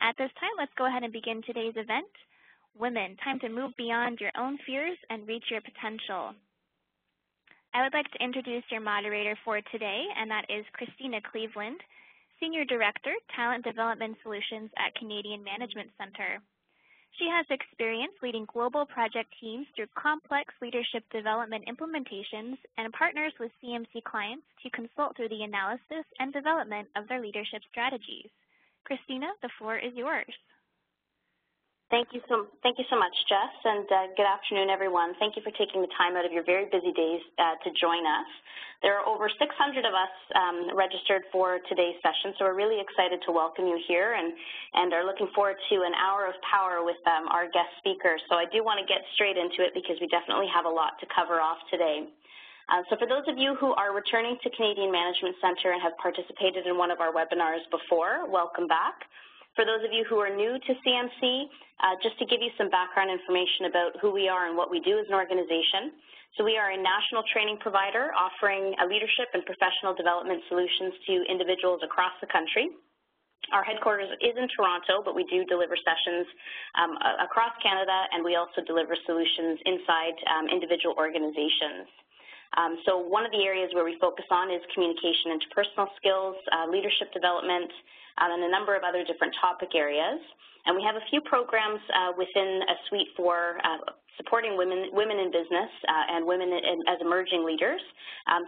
At this time, let's go ahead and begin today's event. Women, time to move beyond your own fears and reach your potential. I would like to introduce your moderator for today, and that is Christina Cleveland, Senior Director, Talent Development Solutions at Canadian Management Center. She has experience leading global project teams through complex leadership development implementations and partners with CMC clients to consult through the analysis and development of their leadership strategies. Christina, the floor is yours. Thank you so much, Jess, and good afternoon, everyone. Thank you for taking the time out of your very busy days to join us. There are over 600 of us registered for today's session, so we're really excited to welcome you here and are looking forward to an hour of power with our guest speaker. So I do want to get straight into it because we definitely have a lot to cover off today. So for those of you who are returning to Canadian Management Center and have participated in one of our webinars before, welcome back. For those of you who are new to CMC, just to give you some background information about who we are and what we do as an organization. So we are a national training provider offering leadership and professional development solutions to individuals across the country. Our headquarters is in Toronto, but we do deliver sessions across Canada, and we also deliver solutions inside individual organizations. So one of the areas where we focus on is communication, interpersonal skills, leadership development, and a number of other different topic areas. And we have a few programs within a suite for supporting women in business and women as emerging leaders.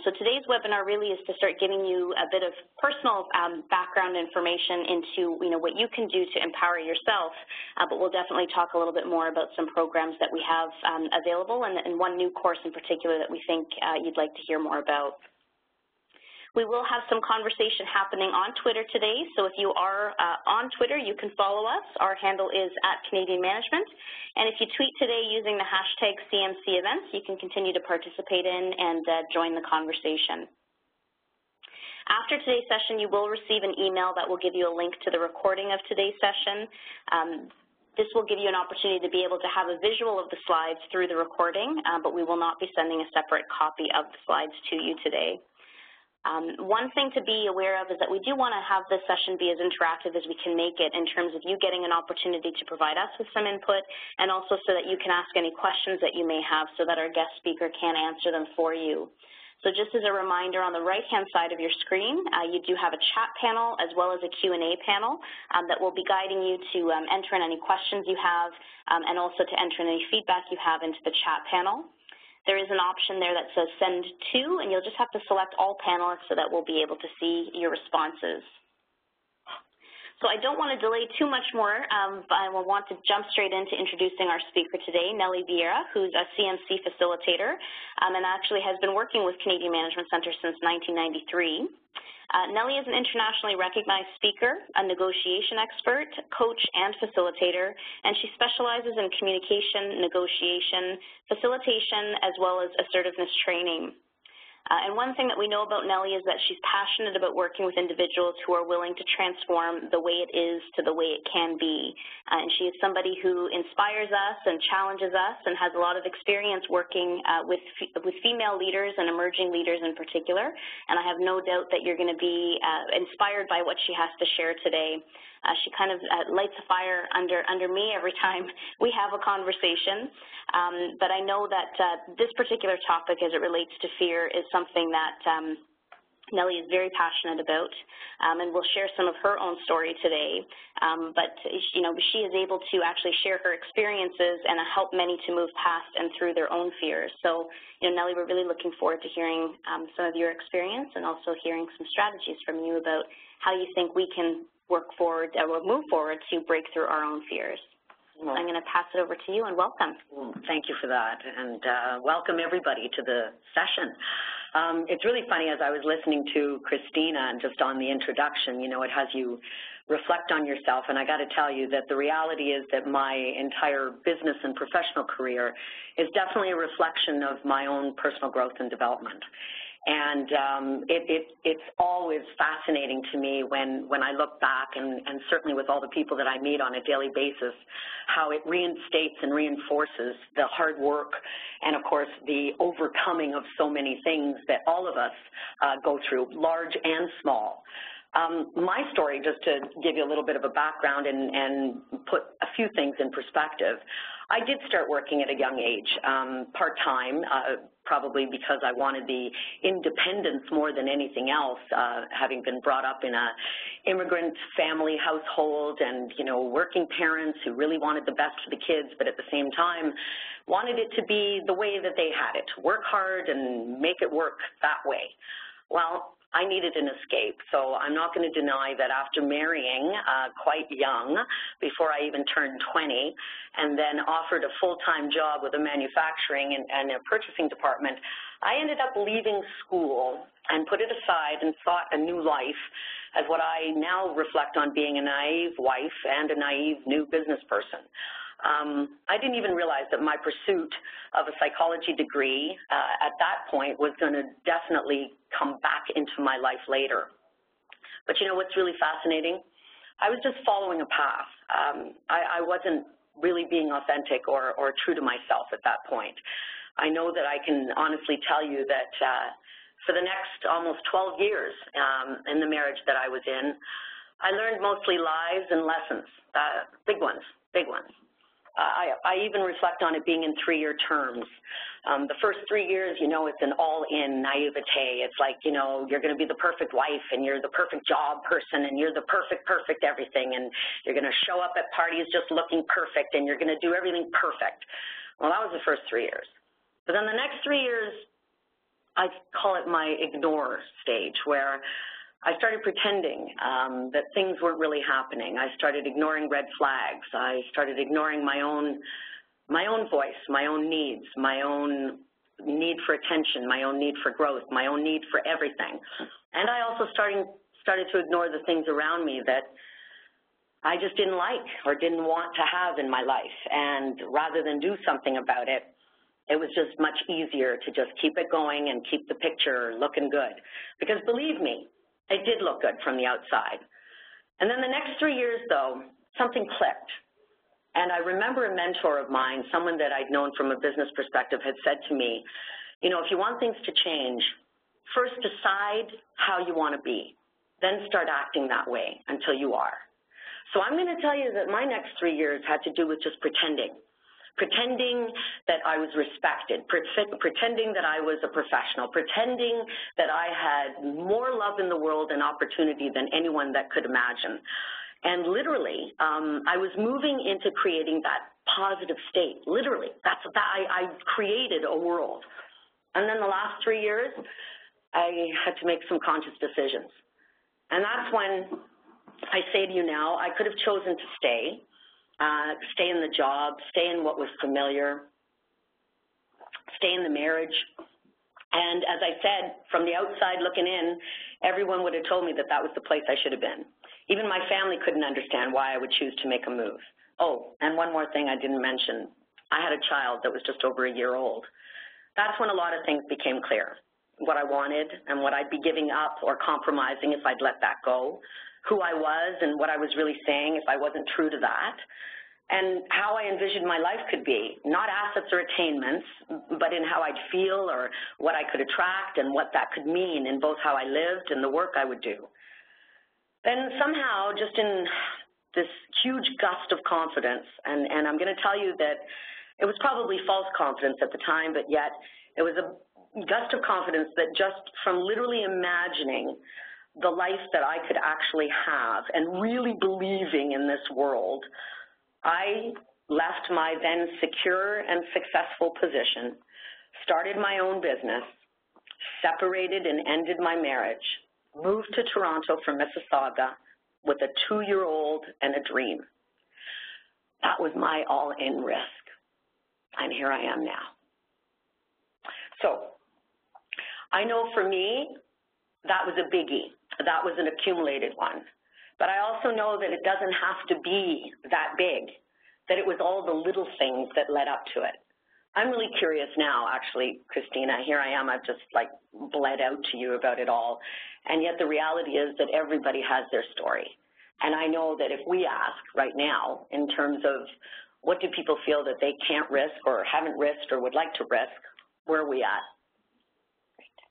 So today's webinar really is to start giving you a bit of personal background information into what you can do to empower yourself, but we'll definitely talk a little bit more about some programs that we have available and one new course in particular that we think you'd like to hear more about. We will have some conversation happening on Twitter today, so if you are on Twitter, you can follow us. Our handle is @CanadianManagement, and if you tweet today using the hashtag CMC events, you can continue to participate in and join the conversation. After today's session, you will receive an email that will give you a link to the recording of today's session. This will give you an opportunity to be able to have a visual of the slides through the recording, but we will not be sending a separate copy of the slides to you today. One thing to be aware of is that we do want to have this session be as interactive as we can make it in terms of you getting an opportunity to provide us with some input and also so that you can ask any questions that you may have so that our guest speaker can answer them for you. So just as a reminder, on the right-hand side of your screen, you do have a chat panel as well as a Q&A panel that will be guiding you to enter in any questions you have and also to enter in any feedback you have into the chat panel. There is an option there that says send to, and you'll just have to select all panelists so that we'll be able to see your responses. So I don't want to delay too much more, but I will want to jump straight into introducing our speaker today, Nelly Vieira, who's a CMC facilitator and actually has been working with Canadian Management Center since 1993. Nelly is an internationally recognized speaker, a negotiation expert, coach, and facilitator, and she specializes in communication, negotiation, facilitation, as well as assertiveness training. And one thing that we know about Nelly is that she's passionate about working with individuals who are willing to transform the way it is to the way it can be. And she is somebody who inspires us and challenges us and has a lot of experience working with female leaders and emerging leaders in particular. And I have no doubt that you're going to be inspired by what she has to share today. She kind of lights a fire under me every time we have a conversation. But I know that this particular topic as it relates to fear is something that Nelly is very passionate about, and will share some of her own story today. But she is able to actually share her experiences and help many to move past and through their own fears. So, Nelly, we're really looking forward to hearing some of your experience and also hearing some strategies from you about how you think we can work forward or move forward to break through our own fears. Well, I'm going to pass it over to you and welcome. Well, thank you for that, and welcome everybody to the session. It's really funny, as I was listening to Christina and just on the introduction, it has you reflect on yourself, and I got to tell you that the reality is that my entire business and professional career is definitely a reflection of my own personal growth and development. And it's always fascinating to me when I look back, and certainly with all the people that I meet on a daily basis, how it reinstates and reinforces the hard work and, of course, the overcoming of so many things that all of us go through, large and small. My story, just to give you a little bit of a background and put a few things in perspective, I did start working at a young age, part-time, probably because I wanted the independence more than anything else, having been brought up in a immigrant family household and, you know, working parents who really wanted the best for the kids, but at the same time wanted it to be the way that they had it, work hard and make it work that way. Well, I needed an escape, so I'm not going to deny that after marrying quite young, before I even turned 20, and then offered a full-time job with a manufacturing and a purchasing department, I ended up leaving school and put it aside and sought a new life as what I now reflect on being a naive wife and a naive new business person. I didn't even realize that my pursuit of a psychology degree at that point was going to definitely come back into my life later. But you know what's really fascinating? I was just following a path. I wasn't really being authentic or true to myself at that point. I know that I can honestly tell you that for the next almost 12 years in the marriage that I was in, I learned mostly lies and lessons, big ones, big ones. I even reflect on it being in 3-year terms. The first 3 years, you know, it's an all-in naivete. It's like, you know, you're going to be the perfect wife and you're the perfect job person and you're the perfect everything, and you're going to show up at parties just looking perfect and you're going to do everything perfect. Well, that was the first 3 years. But then the next 3 years, I call it my ignore stage, where I started pretending that things weren't really happening. I started ignoring red flags. I started ignoring my own voice, my own needs, my own need for attention, my own need for growth, my own need for everything. And I also started to ignore the things around me that I just didn't like or didn't want to have in my life. And rather than do something about it, it was just much easier to just keep it going and keep the picture looking good. Because believe me, it did look good from the outside. And then the next 3 years, though, something clicked. And I remember a mentor of mine, someone that I'd known from a business perspective, had said to me, you know, if you want things to change, first decide how you want to be, then start acting that way until you are. So I'm going to tell you that my next 3 years had to do with just pretending that I was respected, pretending that I was a professional, pretending that I had more love in the world and opportunity than anyone that could imagine. And literally, I was moving into creating that positive state. Literally, I created a world. And then the last 3 years, I had to make some conscious decisions. And that's when I say to you now, I could have chosen to stay in the job, stay in what was familiar, stay in the marriage. And as I said, from the outside looking in, everyone would have told me that that was the place I should have been. Even my family couldn't understand why I would choose to make a move. Oh, and one more thing I didn't mention. I had a child that was just over a year old. That's when a lot of things became clear, what I wanted and what I'd be giving up or compromising if I'd let that go, who I was and what I was really saying if I wasn't true to that, and how I envisioned my life could be, not assets or attainments, but in how I'd feel or what I could attract and what that could mean in both how I lived and the work I would do. Then somehow, just in this huge gust of confidence, and I'm going to tell you that it was probably false confidence at the time, but yet it was a gust of confidence that just from literally imagining the life that I could actually have and really believing in this world, I left my then secure and successful position, started my own business, separated and ended my marriage, moved to Toronto from Mississauga with a 2-year-old and a dream. That was my all-in risk, and here I am now. So I know for me, that was a biggie. That was an accumulated one. But I also know that it doesn't have to be that big, that it was all the little things that led up to it. I'm really curious now, actually, Christina. Here I am. I've just, like, bled out to you about it all. And yet the reality is that everybody has their story. And I know that if we ask right now in terms of what do people feel that they can't risk or haven't risked or would like to risk, where are we at?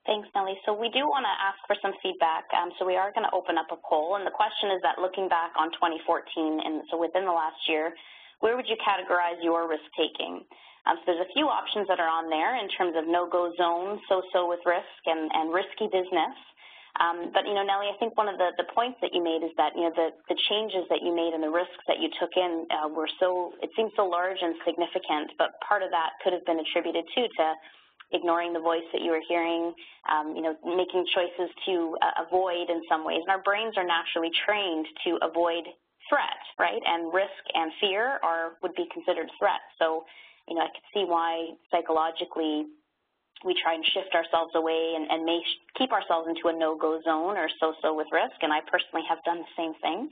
Thanks, Nelly. So we do want to ask for some feedback. So we are going to open up a poll. And the question is that looking back on 2014, and so within the last year, where would you categorize your risk-taking? So there's a few options that are on there in terms of no-go zone, so-so with risk, and risky business. But, Nelly, I think one of the points that you made is that, the changes that you made and the risks that you took in it seems so large and significant, but part of that could have been attributed, too, to ignoring the voice that you were hearing, making choices to avoid in some ways. And our brains are naturally trained to avoid threat, right? And risk and fear would be considered threats. So, I could see why psychologically we try and shift ourselves away and may keep ourselves into a no-go zone or so-so with risk, and I personally have done the same thing.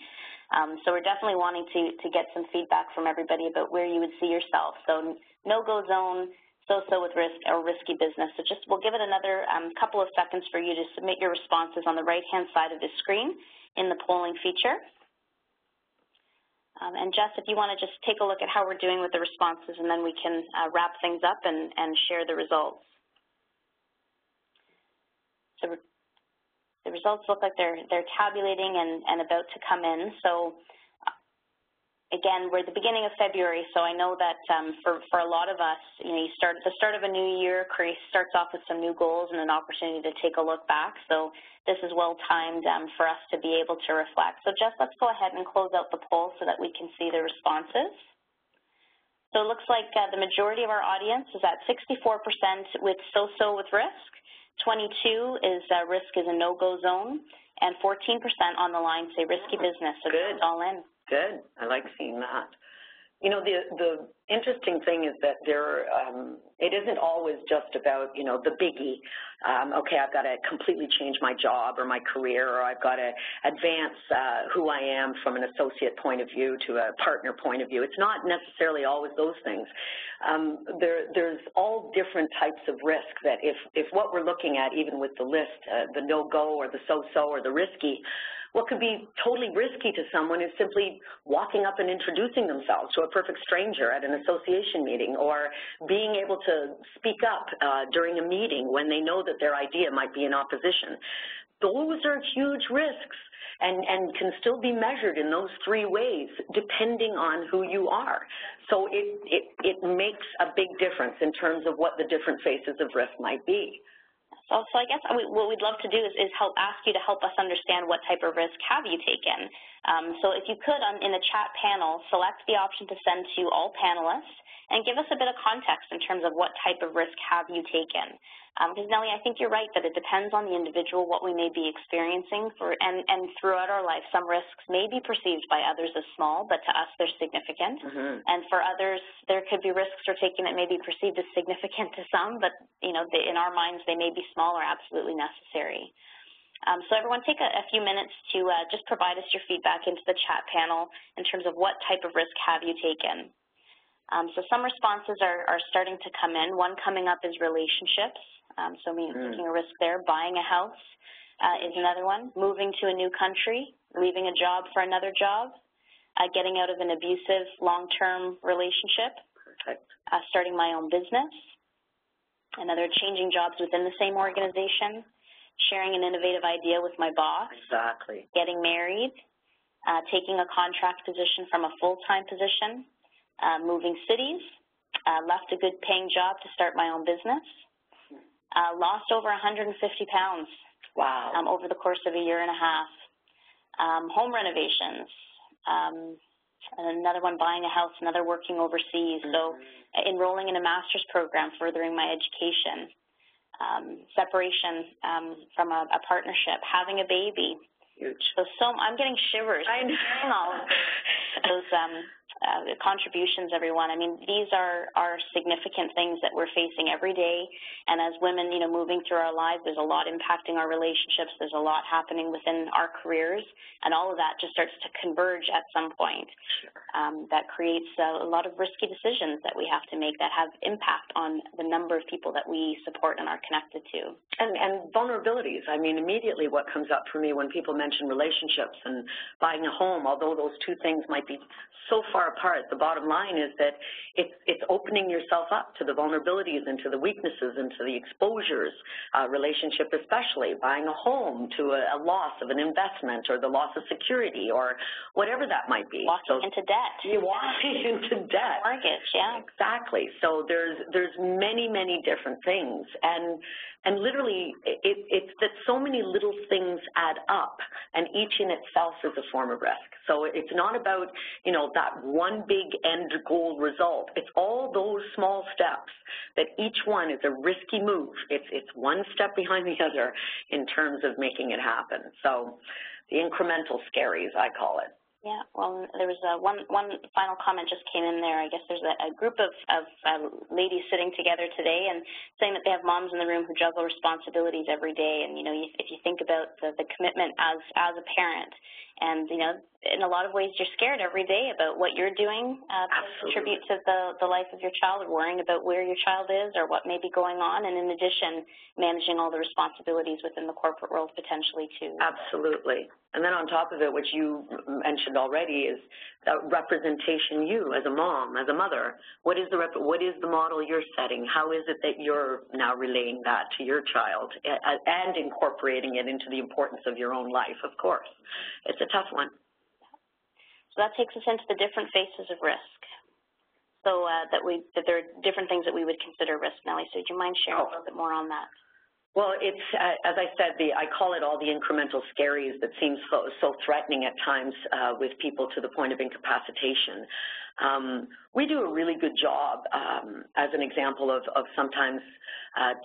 So we're definitely wanting to get some feedback from everybody about where you would see yourself. So no-go zone, so-so with risk, or risky business. So we'll give it another couple of seconds for you to submit your responses on the right-hand side of the screen in the polling feature. And Jess, if you want to just take a look at how we're doing with the responses, and then we can wrap things up and share the results. So the results look like they're tabulating and about to come in. So again, we're at the beginning of February, so I know that for a lot of us, the start of a new year starts off with some new goals and an opportunity to take a look back. So this is well-timed for us to be able to reflect. So Jess, let's go ahead and close out the poll so that we can see the responses. So it looks like the majority of our audience is at 64% with so-so with risk, 22 is risk is a no-go zone, and 14% on the line say risky business. So good. It's all in. Good. I like seeing that. The interesting thing is that it isn't always just about, the biggie. Okay, I've got to completely change my job or my career, or I've got to advance who I am from an associate point of view to a partner point of view. It's not necessarily always those things. There's all different types of risk that if what we're looking at, even with the list, the no-go or the so-so or the risky, what could be totally risky to someone is simply walking up and introducing themselves to a perfect stranger at an association meeting, or being able to speak up during a meeting when they know that their idea might be in opposition. Those are huge risks and can still be measured in those three ways depending on who you are. So it makes a big difference in terms of what the different faces of risk might be. So I guess what we'd love to do is ask you to help us understand what type of risk have you taken. So if you could, in the chat panel, select the option to send to all panelists and give us a bit of context in terms of what type of risk have you taken. Because, Nelly, I think you're right that it depends on the individual, what we may be experiencing, and throughout our life, some risks may be perceived by others as small, but to us they're significant. Mm-hmm. And for others, there could be risks we're taking that may be perceived as significant to some, but in our minds they may be small or absolutely necessary. So everyone take a few minutes to just provide us your feedback into the chat panel in terms of what type of risk have you taken. So some responses are starting to come in. One coming up is relationships. So taking a risk there. Buying a house is another one. Moving to a new country, leaving a job for another job, getting out of an abusive long-term relationship, starting my own business, another changing jobs within the same organization, sharing an innovative idea with my boss, getting married, taking a contract position from a full-time position, moving cities, left a good paying job to start my own business, lost over 150 pounds over the course of a year and a half, home renovations, and another one buying a house, another working overseas, so enrolling in a master's program, furthering my education, separation from a partnership, having a baby. Huge. So I'm getting shivers. I'm hearing all of those contributions, everyone. I mean, these are significant things that we're facing every day, and as women, moving through our lives, there's a lot impacting our relationships, there's a lot happening within our careers, and all of that just starts to converge at some point. That creates a lot of risky decisions that we have to make that have impact on the number of people that we support and are connected to. And vulnerabilities. I mean, immediately what comes up for me when people mention relationships and buying a home, although those two things might be so far far apart. The bottom line is that it's opening yourself up to the vulnerabilities and to the weaknesses and to the exposures, relationship especially, buying a home, to a loss of an investment or the loss of security or whatever that might be. Walking into debt. You're walking into debt. Mortgage, yeah. Exactly. So there's many, many different things. And literally, it's that so many little things add up, and each in itself is a form of risk. So it's not about, you know, that one big end goal result. It's all those small steps that each one is a risky move. It's one step behind the other in terms of making it happen. So the incremental scaries, I call it. Yeah, well, there was one final comment just came in there. I guess there's a group of ladies sitting together today and saying that they have moms in the room who juggle responsibilities every day. And, you know, if you think about the commitment as a parent, and, you know, in a lot of ways you're scared every day about what you're doing to contribute to the life of your child, or worrying about where your child is or what may be going on, and in addition, managing all the responsibilities within the corporate world potentially too. Absolutely. And then on top of it, which you mentioned already, is that representation. You as a mom, as a mother, what is the model you're setting? How is it that you're now relaying that to your child and incorporating it into the importance of your own life? Of course, it's a tough one. So that takes us into the different faces of risk. So that there are different things that we would consider risk, Nelly. So would you mind sharing a little bit more on that? Well, it's, as I said, I call it all the incremental scaries that seem so threatening at times with people to the point of incapacitation. We do a really good job, as an example, of sometimes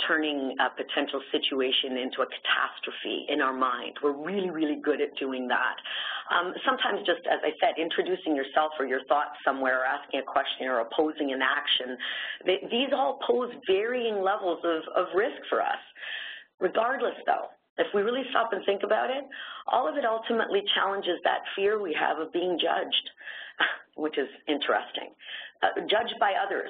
turning a potential situation into a catastrophe in our mind. We're really, really good at doing that. Sometimes just, as I said, introducing yourself or your thoughts somewhere, or asking a question or opposing an action, these all pose varying levels of risk for us. Regardless, though, if we really stop and think about it, all of it ultimately challenges that fear we have of being judged, which is interesting. Judged by others,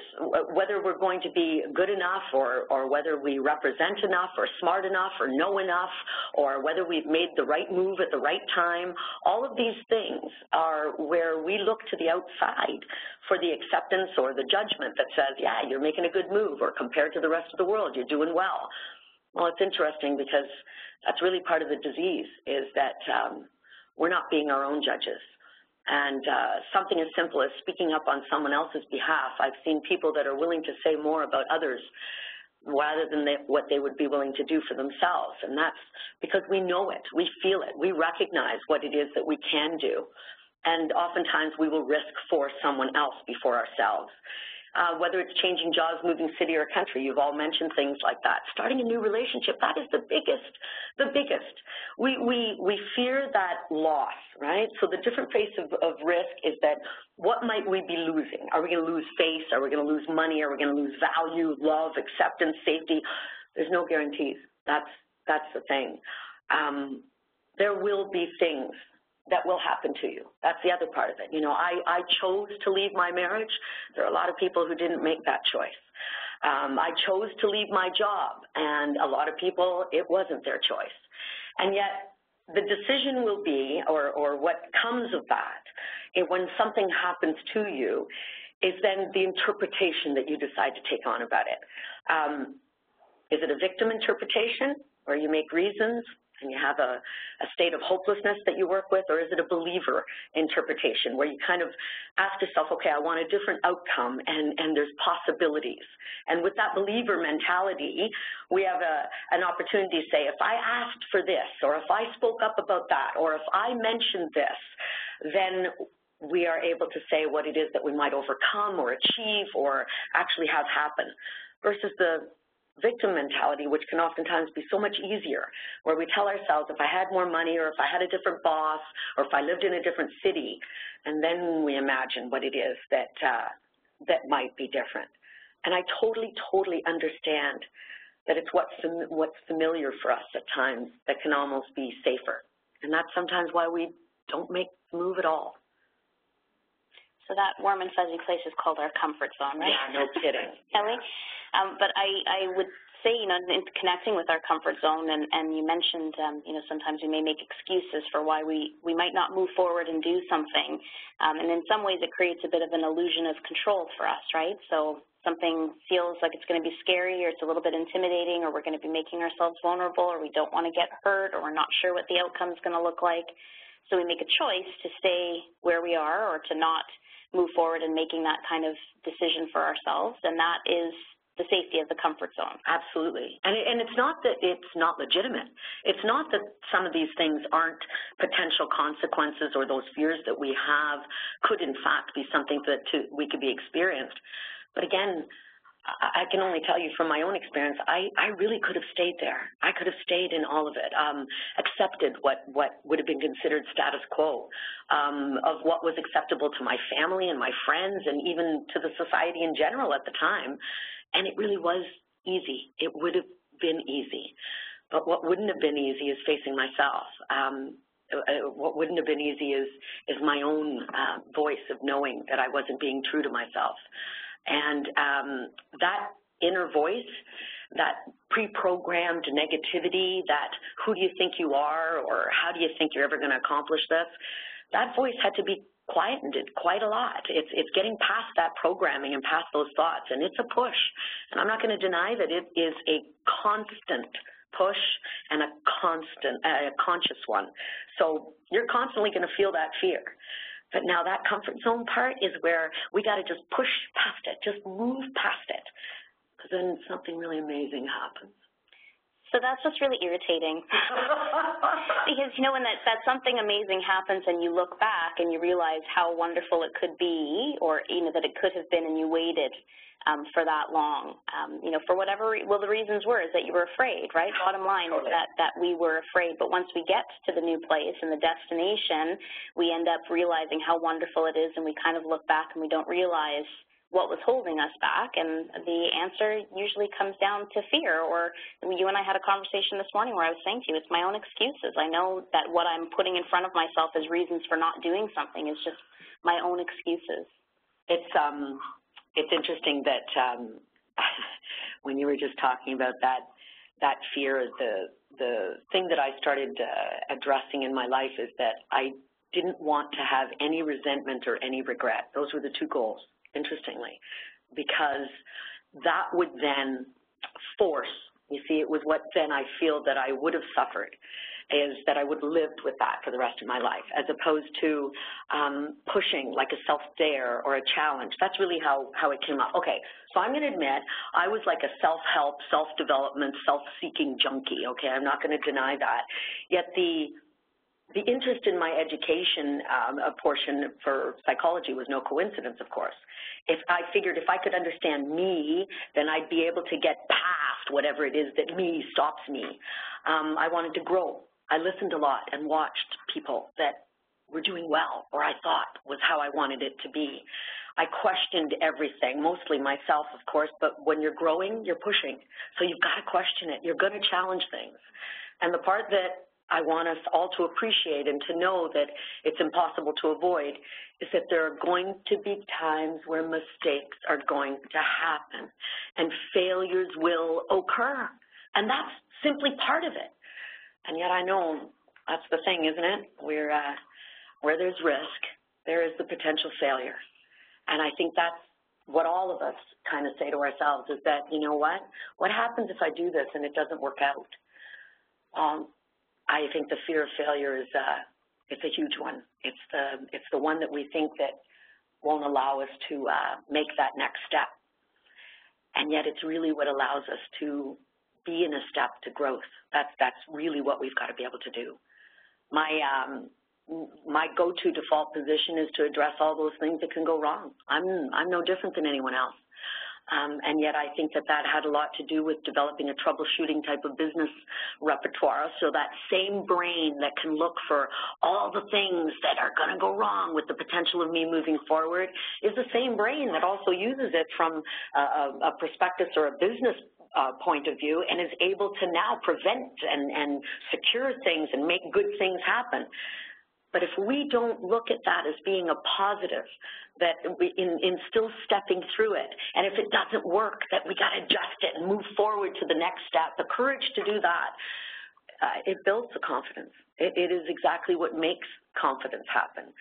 whether we're going to be good enough or whether we represent enough or smart enough or know enough or whether we've made the right move at the right time, all of these things are where we look to the outside for the acceptance or the judgment that says, yeah, you're making a good move, or compared to the rest of the world, you're doing well. Well, it's interesting because that's really part of the disease, is that we're not being our own judges. And something as simple as speaking up on someone else's behalf, I've seen people that are willing to say more about others rather than what they would be willing to do for themselves. And that's because we know it, we feel it, we recognize what it is that we can do. And oftentimes we will risk for someone else before ourselves. Whether it's changing jobs, moving city or country, you've all mentioned things like that. Starting a new relationship, that is the biggest. We fear that loss, right? So the different face of risk is that what might we be losing? Are we going to lose face? Are we going to lose money? Are we going to lose value, love, acceptance, safety? There's no guarantees. That's the thing. There will be things that will happen to you. That's the other part of it. You know, I chose to leave my marriage. There are a lot of people who didn't make that choice. I chose to leave my job, and a lot of people, it wasn't their choice. And yet, the decision will be, or what comes of that, when something happens to you, is then the interpretation that you decide to take on about it. Is it a victim interpretation, where you make reasons and you have a state of hopelessness that you work with, or is it a believer interpretation where you kind of ask yourself, okay, I want a different outcome, and there's possibilities. And with that believer mentality, we have an opportunity to say, if I asked for this, or if I spoke up about that, or if I mentioned this, then we are able to say what it is that we might overcome or achieve or actually have happen, versus the victim mentality, which can oftentimes be so much easier, where we tell ourselves, if I had more money, or if I had a different boss, or if I lived in a different city, and then we imagine what it is that might be different. And I totally understand that it's what's familiar for us at times that can almost be safer. And that's sometimes why we don't make the move at all. So that warm and fuzzy place is called our comfort zone, right? Yeah, no kidding. Nelly? But I would say, in connecting with our comfort zone, and you mentioned, sometimes we may make excuses for why we might not move forward and do something. And in some ways, it creates a bit of an illusion of control for us, right? So something feels like it's going to be scary, or it's a little bit intimidating, or we're going to be making ourselves vulnerable, or we don't want to get hurt, or we're not sure what the outcome is going to look like. So we make a choice to stay where we are, or to not move forward in making that kind of decision for ourselves, and that is the safety of the comfort zone. Absolutely. And it's not that it's not legitimate. It's not that some of these things aren't potential consequences, or those fears that we have could in fact be something that we could be experienced. But again, I can only tell you from my own experience, I really could have stayed there. I could have stayed in all of it, accepted what would have been considered status quo, of what was acceptable to my family and my friends, and even to the society in general at the time. And it really was easy. It would have been easy. But what wouldn't have been easy is facing myself. What wouldn't have been easy is my own voice of knowing that I wasn't being true to myself. And that inner voice, that pre-programmed negativity, that who do you think you are, or how do you think you're ever going to accomplish this, that voice had to be quietened quite a lot. It's getting past that programming and past those thoughts, and it's a push. And I'm not going to deny that it is a constant push and a conscious one. So you're constantly going to feel that fear. But now that comfort zone part is where we got to just push past it, just move past it, because then something really amazing happens. So that's just really irritating. Because, when that something amazing happens and you look back and you realize how wonderful it could be, or, that it could have been, and you waited for that long, for whatever, the reasons were is that you were afraid, right? Bottom line is that we were afraid. But once we get to the new place and the destination, we end up realizing how wonderful it is, and we kind of look back and we don't realize what was holding us back, and the answer usually comes down to fear. Or you and I had a conversation this morning where I was saying to you, it's my own excuses. I know that what I'm putting in front of myself as reasons for not doing something is just my own excuses. It's interesting that when you were just talking about that fear, the thing that I started addressing in my life is that I didn't want to have any resentment or any regret. Those were the two goals, interestingly, because that would then force, you see, it was what then I feel that I would have suffered, is that I would have lived with that for the rest of my life, as opposed to pushing like a self-dare or a challenge. That's really how it came up. Okay, so I'm going to admit I was like a self-help, self-development, self-seeking junkie, okay? I'm not going to deny that. Yet the interest in my education portion for psychology was no coincidence, of course. I figured if I could understand me, then I'd be able to get past whatever it is that me stops me. I wanted to grow. I listened a lot and watched people that were doing well, or I thought was how I wanted it to be. I questioned everything, mostly myself, of course, but when you're growing, you're pushing. So you've got to question it. You're going to challenge things. And the part that I want us all to appreciate and to know that it's impossible to avoid is that there are going to be times where mistakes are going to happen and failures will occur. And that's simply part of it. And yet I know that's the thing, isn't it? Where there's risk, there is the potential failure. And I think that's what all of us kind of say to ourselves is that, you know what happens if I do this and it doesn't work out? I think the fear of failure is it's a huge one. It's the one that we think that won't allow us to make that next step. And yet it's really what allows us to be in a step to growth. That's really what we've got to be able to do. My go-to default position is to address all those things that can go wrong. I'm no different than anyone else. And yet I think that had a lot to do with developing a troubleshooting type of business repertoire. So that same brain that can look for all the things that are going to go wrong with the potential of me moving forward is the same brain that also uses it from a prospectus or a business point of view and is able to now prevent and secure things and make good things happen. But if we don't look at that as being a positive, that in still stepping through it, and if it doesn't work, that we got to adjust it and move forward to the next step, the courage to do that, it builds the confidence. It is exactly what makes confidence happen.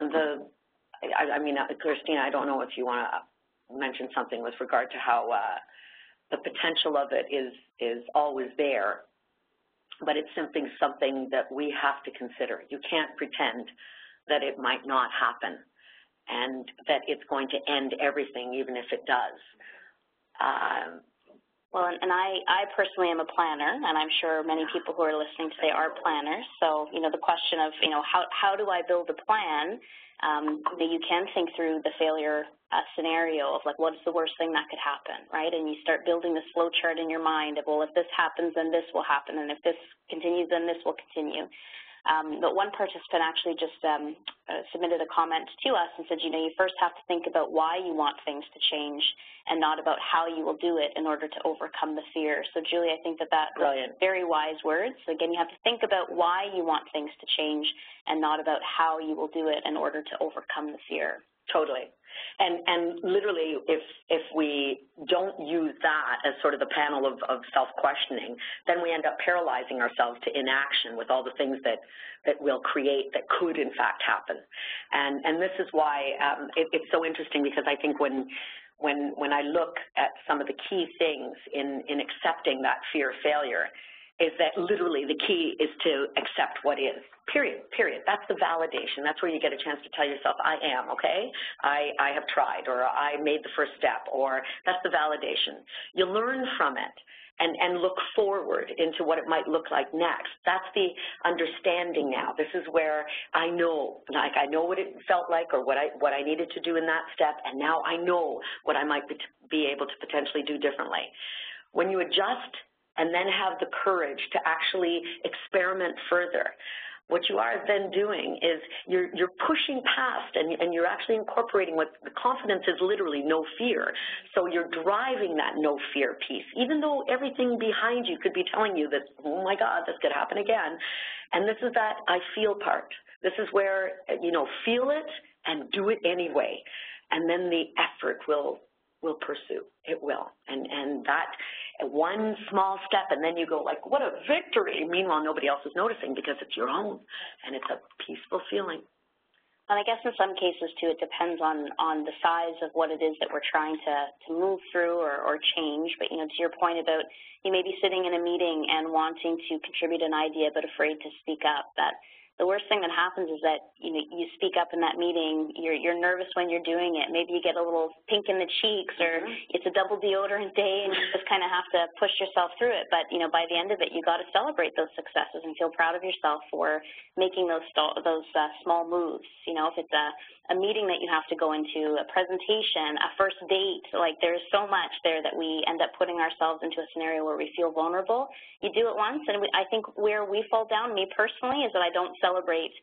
I mean, Christina, I don't know if you want to mention something with regard to how the potential of it is always there, but it's simply something that we have to consider. You can't pretend that it might not happen and that it's going to end everything, even if it does. Well, and I personally am a planner, and I'm sure many people who are listening today are planners. So, the question of, how do I build a plan? You can think through the failure scenario of, like, what is the worst thing that could happen, right? And you start building this flow chart in your mind of, well, if this happens, then this will happen, and if this continues, then this will continue. But one participant actually just submitted a comment to us and said, you first have to think about why you want things to change and not about how you will do it in order to overcome the fear. So, Julie, I think that's very wise words. So, again, you have to think about why you want things to change and not about how you will do it in order to overcome the fear. Totally. And literally, if we don't use that as sort of the panel of self-questioning, then we end up paralyzing ourselves to inaction with all the things that we'll create that could, in fact, happen. And this is why it's so interesting, because I think when I look at some of the key things in accepting that fear of failure, is that literally the key is to accept what is, period. That's the validation. That's where you get a chance to tell yourself, I am, okay? I have tried, or I made the first step, or that's the validation. You learn from it and look forward into what it might look like next. That's the understanding now. This is where I know, I know what it felt like or what I needed to do in that step, and now I know what I might be able to potentially do differently. When you adjust and then have the courage to actually experiment further, what you are then doing is you're pushing past and you're actually incorporating what the confidence is, literally no fear. So you're driving that no fear piece, even though everything behind you could be telling you that, oh my God, this could happen again. And this is that I feel part. This is where, feel it and do it anyway. And then the effort will pursue. It will. And that one small step, and then you go like, what a victory. Meanwhile, nobody else is noticing because it's your own, and it's a peaceful feeling. And I guess in some cases, too, it depends on the size of what it is that we're trying to move through or change. But, to your point about you may be sitting in a meeting and wanting to contribute an idea but afraid to speak up, that the worst thing that happens is that you speak up in that meeting, you're nervous when you're doing it, maybe you get a little pink in the cheeks, or it's a double deodorant day and you just kind of have to push yourself through it. But by the end of it, you got to celebrate those successes and feel proud of yourself for making those small moves. If it's a meeting that you have to go into, a presentation, a first date, like there's so much there that we end up putting ourselves into a scenario where we feel vulnerable. You do it once, and I think where we fall down, me personally, is that I don't celebrate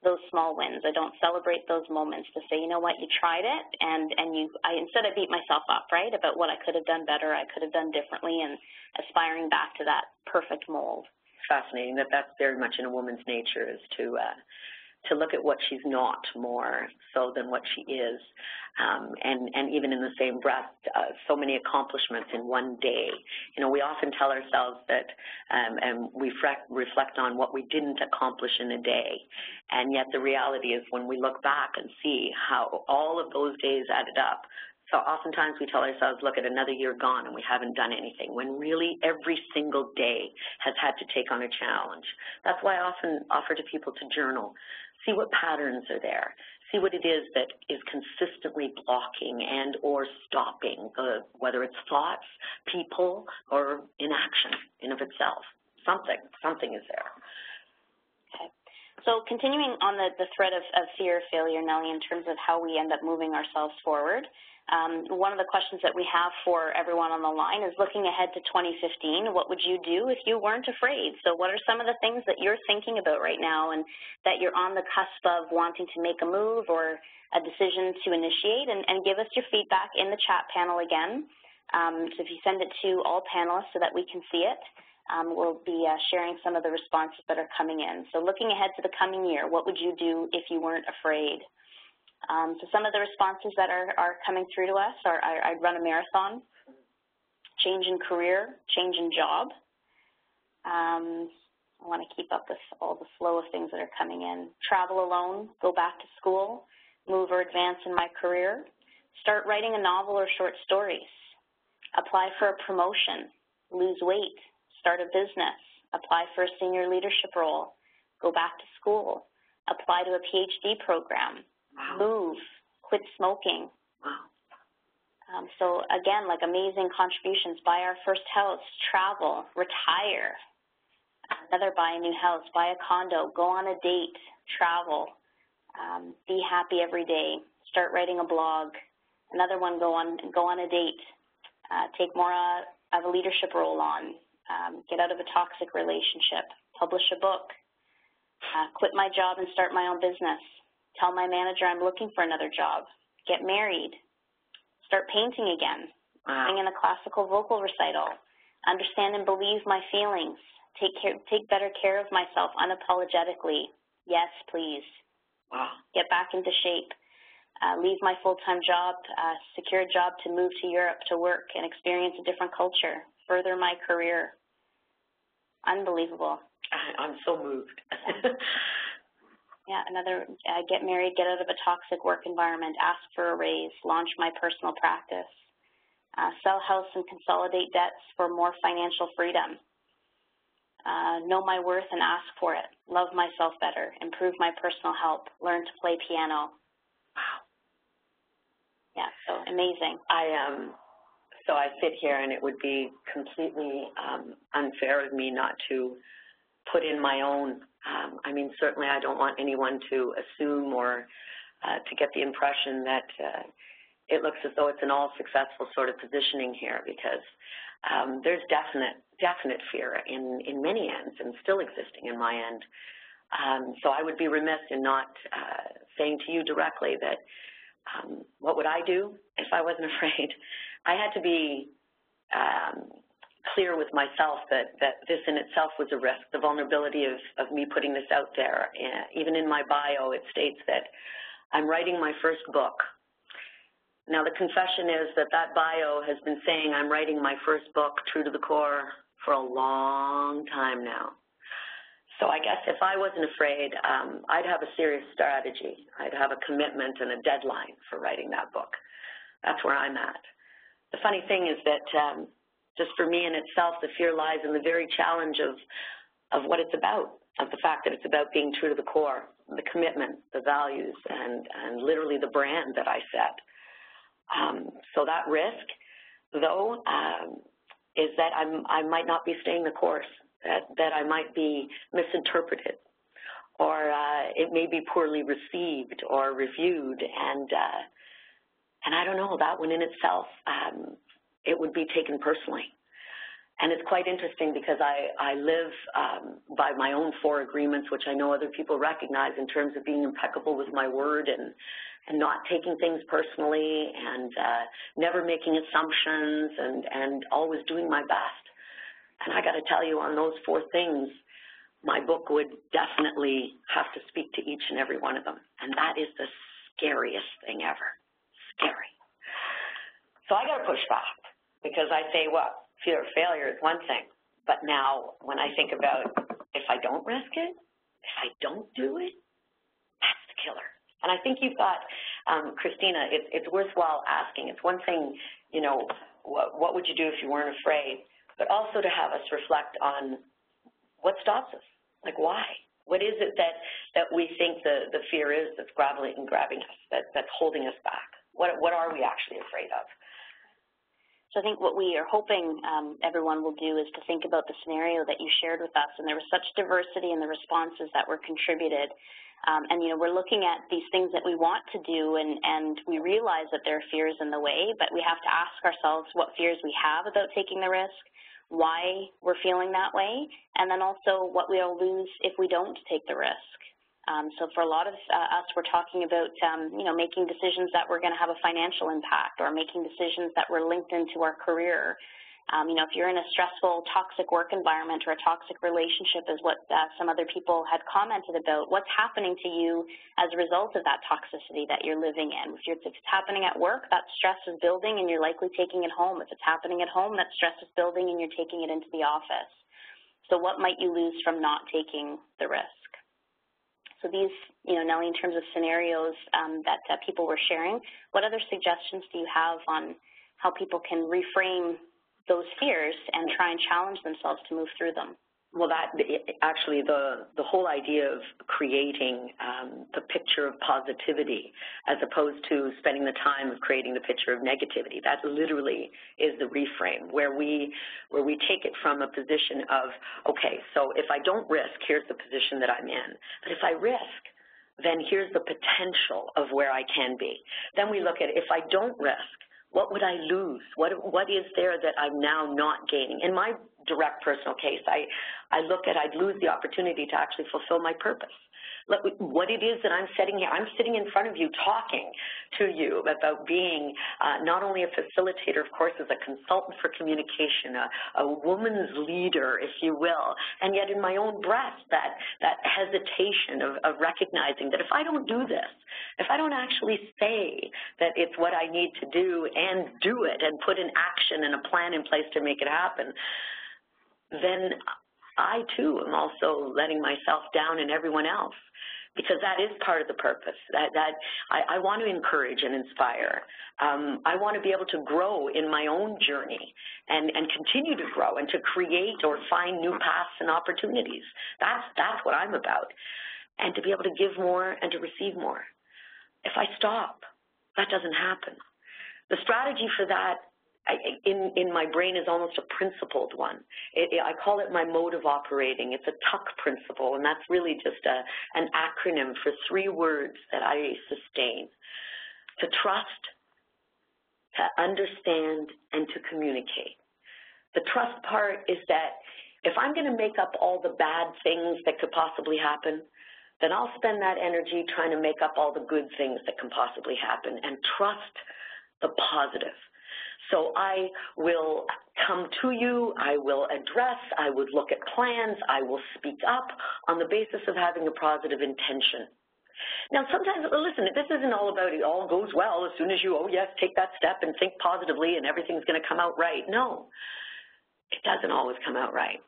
those small wins. I don't celebrate those moments to say, you know what, you tried it, and instead I beat myself up, right, about what I could have done better, I could have done differently, and aspiring back to that perfect mold. Fascinating. That's very much in a woman's nature, is to look at what she's not more so than what she is. And even in the same breath, so many accomplishments in one day. We often tell ourselves that, and we reflect on what we didn't accomplish in a day. And yet the reality is when we look back and see how all of those days added up, so oftentimes we tell ourselves, look, at another year gone and we haven't done anything, when really every single day has had to take on a challenge. That's why I often offer to people to journal. See what patterns are there. See what it is that is consistently blocking and or stopping, whether it's thoughts, people, or inaction in of itself. Something is there. Okay. So continuing on the thread of fear of failure, Nelly, in terms of how we end up moving ourselves forward, one of the questions that we have for everyone on the line is looking ahead to 2015, what would you do if you weren't afraid? So what are some of the things that you're thinking about right now and that you're on the cusp of wanting to make a move or a decision to initiate? And give us your feedback in the chat panel again. So if you send it to all panelists so that we can see it. we'll be sharing some of the responses that are coming in. So looking ahead to the coming year, what would you do if you weren't afraid? So some of the responses that are coming through to us are, I'd run a marathon, change in career, change in job. I want to keep up with all the flow of things that are coming in. Travel alone, go back to school, move or advance in my career, start writing a novel or short stories, apply for a promotion, lose weight, start a business, apply for a senior leadership role, go back to school, apply to a PhD program, move, quit smoking. So again, like amazing contributions, buy our first house, travel, retire, another buy a new house, buy a condo, go on a date, travel, be happy every day, start writing a blog, another one, go on a date, take more of a leadership role on, get out of a toxic relationship, publish a book, quit my job and start my own business, tell my manager I'm looking for another job, get married, start painting again, sing in a classical vocal recital, understand and believe my feelings, take better care of myself unapologetically, yes, please, get back into shape, leave my full-time job, secure a job to move to Europe to work and experience a different culture, further my career. Unbelievable. I'm so moved. Yeah, another, get married, get out of a toxic work environment, ask for a raise, launch my personal practice, sell house and consolidate debts for more financial freedom, know my worth and ask for it, love myself better, improve my personal health, learn to play piano. Wow. Yeah, so amazing. So I sit here and it would be completely unfair of me not to put in my own. I mean, certainly I don't want anyone to assume or to get the impression that it looks as though it's an all-successful sort of positioning here, because there's definite fear in many ends and still existing in my end. So I would be remiss in not saying to you directly that what would I do if I wasn't afraid? I had to be clear with myself that this in itself was a risk, the vulnerability of me putting this out there. Even in my bio, it states that I'm writing my first book. Now, the confession is that bio has been saying I'm writing my first book, true to the core, for a long time now. So I guess if I wasn't afraid, I'd have a serious strategy. I'd have a commitment and a deadline for writing that book. That's where I'm at. The funny thing is that just for me in itself, the fear lies in the very challenge of what it's about, of the fact that it's about being true to the core, the commitment, the values, and literally the brand that I set. So that risk, though, is that I might not be staying the course, that I might be misinterpreted, or it may be poorly received or reviewed, and I don't know, that one in itself, it would be taken personally. And it's quite interesting because I live by my own 4 agreements, which I know other people recognize in terms of being impeccable with my word and not taking things personally and never making assumptions and always doing my best. And I got to tell you, on those 4 things, my book would definitely have to speak to each and every one of them. And that is the scariest thing ever. Scary. So I got to push back because I say, well, fear of failure is one thing. But now when I think about if I don't risk it, if I don't do it, that's the killer. And I think you've got, Christina, it's worthwhile asking. It's one thing, you know, what would you do if you weren't afraid? But also to have us reflect on what stops us, like why? What is it that we think the fear is that's grabbing us, that's holding us back? What are we actually afraid of? So I think what we are hoping everyone will do is to think about the scenario that you shared with us, and there was such diversity in the responses that were contributed. And, you know, we're looking at these things that we want to do, and we realize that there are fears in the way, but we have to ask ourselves what fears we have about taking the risk, why we're feeling that way, and then also what we'll lose if we don't take the risk. So for a lot of us, we're talking about, you know, making decisions that we're going to have a financial impact, or making decisions that were linked into our career. If you're in a stressful, toxic work environment or a toxic relationship is what some other people had commented about, what's happening to you as a result of that toxicity that you're living in? If it's happening at work, that stress is building and you're likely taking it home. If it's happening at home, that stress is building and you're taking it into the office. So what might you lose from not taking the risk? So these, Nelly, in terms of scenarios that people were sharing, what other suggestions do you have on how people can reframe those fears and try and challenge themselves to move through them? Well, actually the whole idea of creating the picture of positivity as opposed to spending the time of creating the picture of negativity, that literally is the reframe, where we take it from a position of, okay, so if I don't risk, here's the position that I'm in. But if I risk, then here's the potential of where I can be. Then we look at, if I don't risk, what would I lose? What is there that I'm now not gaining? In my direct personal case, I look at I'd lose the opportunity to actually fulfill my purpose. What it is that I'm sitting here, I'm sitting in front of you talking to you about being not only a facilitator, of course, as a consultant for communication, a woman's leader, if you will, and yet in my own breast, that hesitation of recognizing that if I don't do this, if I don't actually say that it's what I need to do and do it and put an action and a plan in place to make it happen, then I, too, am also letting myself down and everyone else, because that is part of the purpose. I want to encourage and inspire. I want to be able to grow in my own journey and continue to grow and to create or find new paths and opportunities. That's what I'm about, and to be able to give more and to receive more. If I stop, that doesn't happen. The strategy for that in my brain is almost a principled one. I call it my mode of operating. It's a TUCK principle, and that's really just an acronym for 3 words that I sustain: to trust, to understand, and to communicate. The trust part is that if I'm going to make up all the bad things that could possibly happen, then I'll spend that energy trying to make up all the good things that can possibly happen and trust the positive. So I will come to you, I will address, I would look at plans, I will speak up on the basis of having a positive intention. Now, sometimes, listen, this isn't all about it all goes well as soon as you, oh, yes, take that step and think positively and everything's going to come out right. No, it doesn't always come out right.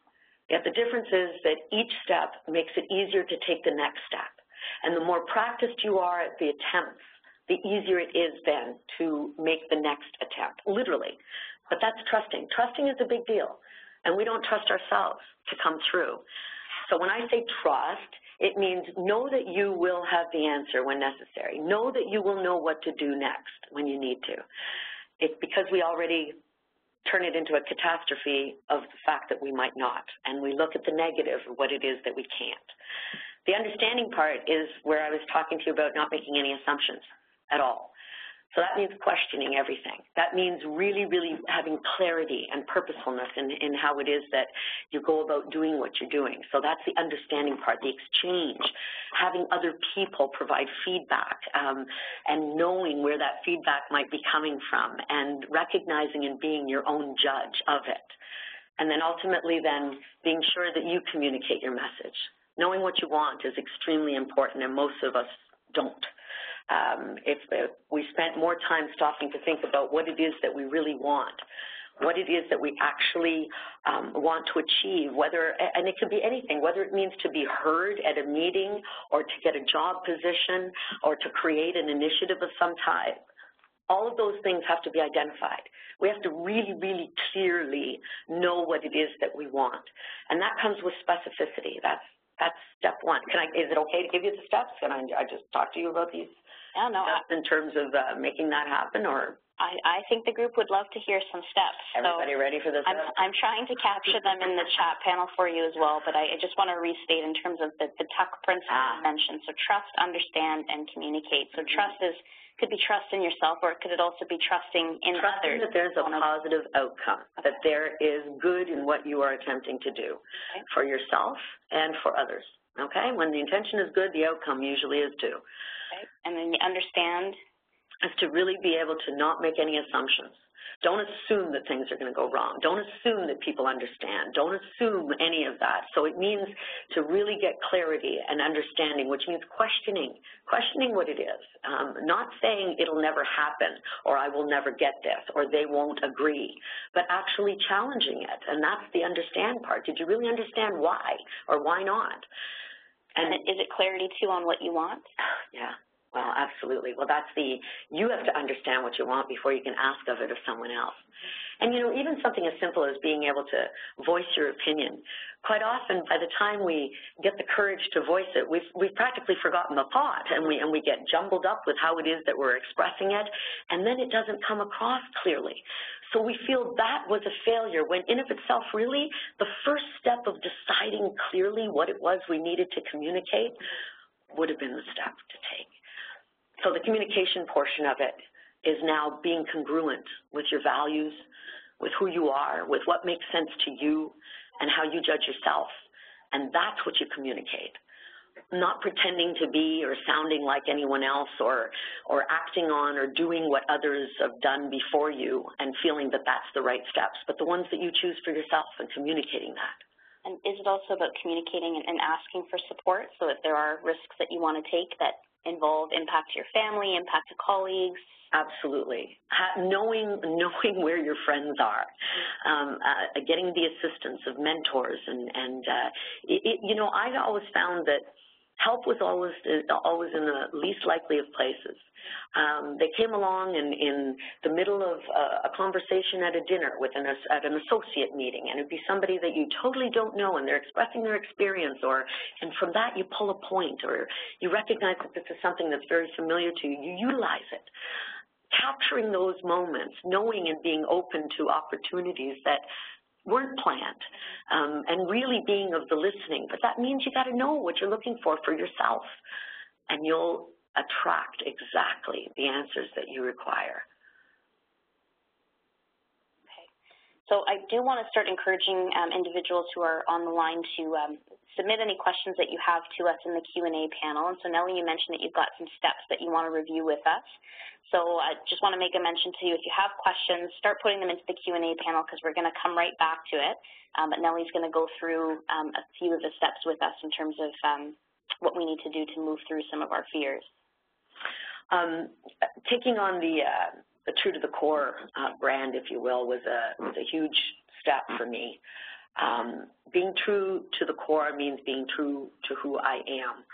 Yet the difference is that each step makes it easier to take the next step. And the more practiced you are at the attempts, the easier it is then to make the next attempt, literally. But that's trusting. Trusting is a big deal, and we don't trust ourselves to come through. So when I say trust, it means know that you will have the answer when necessary. Know that you will know what to do next when you need to. It's because we already turn it into a catastrophe of the fact that we might not, and we look at the negative of what it is that we can't. The understanding part is where I was talking to you about not making any assumptions at all. So that means questioning everything. That means really, really having clarity and purposefulness in how it is that you go about doing what you're doing. So that's the understanding part, the exchange, having other people provide feedback and knowing where that feedback might be coming from and recognizing and being your own judge of it. And then ultimately then being sure that you communicate your message. Knowing what you want is extremely important, and most of us don't. If we spent more time stopping to think about what it is that we really want, what it is that we actually want to achieve, and it could be anything, whether it means to be heard at a meeting or to get a job position or to create an initiative of some type, all of those things have to be identified. We have to really, really clearly know what it is that we want, and that comes with specificity. That's step 1. Is it okay to give you the steps? Can I just talk to you about these steps in terms of making that happen? Or I think the group would love to hear some steps. Everybody ready for this? I'm trying to capture them in the chat panel for you as well, but I just want to restate in terms of the TUCK principle mentioned. So trust, understand, and communicate. So trust could be trust in yourself, or could it also be trusting in others? That there's a positive outcome, that there is good in what you are attempting to do for yourself and for others, okay? When the intention is good, the outcome usually is too. Okay. And then you understand? is to really be able to not make any assumptions. Don't assume that things are going to go wrong. Don't assume that people understand. Don't assume any of that. So it means to really get clarity and understanding, which means questioning what it is. Not saying it'll never happen, or I will never get this, or they won't agree, but actually challenging it. And that's the understand part. Did you really understand why, or why not? And is it clarity, too, on what you want? Yeah. Well, absolutely. Well, you have to understand what you want before you can ask of it of someone else. And, you know, even something as simple as being able to voice your opinion, quite often by the time we get the courage to voice it, we've practically forgotten the thought, and we get jumbled up with how it is that we're expressing it, and then it doesn't come across clearly. So we feel that was a failure, when in of itself, really, the first step of deciding clearly what it was we needed to communicate would have been the step to take. So the communication portion of it is now being congruent with your values, with who you are, with what makes sense to you, and how you judge yourself. And that's what you communicate. Not pretending to be or sounding like anyone else, or acting on or doing what others have done before you and feeling that that's the right steps, but the ones that you choose for yourself and communicating that. And is it also about communicating and asking for support, so if there are risks that you want to take that involve impact to your family, impact to colleagues? Absolutely. Knowing where your friends are, getting the assistance of mentors, and you know, I always found that help was always in the least likely of places. They came along in the middle of a conversation at a dinner at an associate meeting, and it'd be somebody that you totally don't know, and they're expressing their experience, and from that you pull a point, or you recognize that this is something that's very familiar to you, you utilize it. Capturing those moments, knowing and being open to opportunities that weren't planned, and really being of the listening. But that means you got to know what you're looking for yourself, and you'll attract exactly the answers that you require. Okay. So I do want to start encouraging individuals who are on the line to submit any questions that you have to us in the Q&A panel. And so, Nelly, you mentioned that you've got some steps that you want to review with us. So I just want to make a mention to you, if you have questions, start putting them into the Q&A panel, because we're going to come right back to it. But Nelly's going to go through a few of the steps with us in terms of what we need to do to move through some of our fears. Taking on the True to the Core brand, if you will, was a huge step for me. Being true to the core means being true to who I am.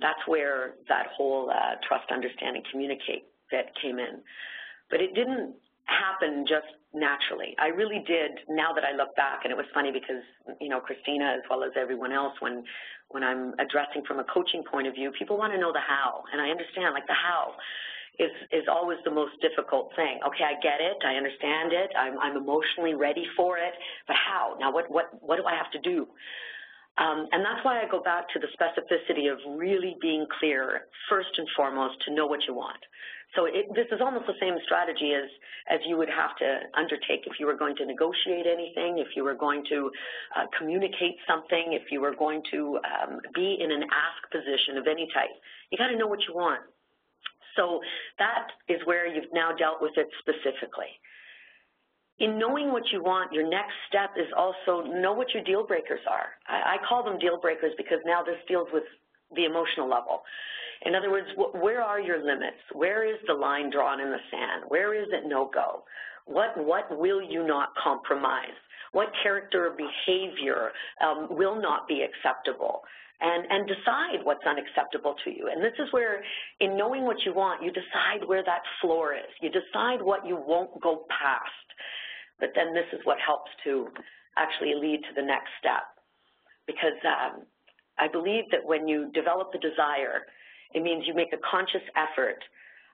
That's where that whole trust, understand, and communicate bit came in. But it didn't happen just naturally. I really did, now that I look back, and it was funny because, you know, Christina, as well as everyone else, when I'm addressing from a coaching point of view, people want to know the how, and I understand, like, the how is always the most difficult thing. Okay, I get it, I understand it, I'm emotionally ready for it, but how? Now, what do I have to do? And that's why I go back to the specificity of really being clear, first and foremost, to know what you want. So this is almost the same strategy as you would have to undertake if you were going to negotiate anything, if you were going to communicate something, if you were going to be in an ask position of any type. You got to know what you want. So that is where you've now dealt with it specifically. In knowing what you want, your next step is also know what your deal breakers are. I call them deal breakers because now this deals with the emotional level. In other words, where are your limits? Where is the line drawn in the sand? Where is it no-go? What will you not compromise? What character or behavior will not be acceptable? And decide what's unacceptable to you. And this is where, in knowing what you want, you decide where that floor is. You decide what you won't go past. But then this is what helps to actually lead to the next step. Because I believe that when you develop the desire, it means you make a conscious effort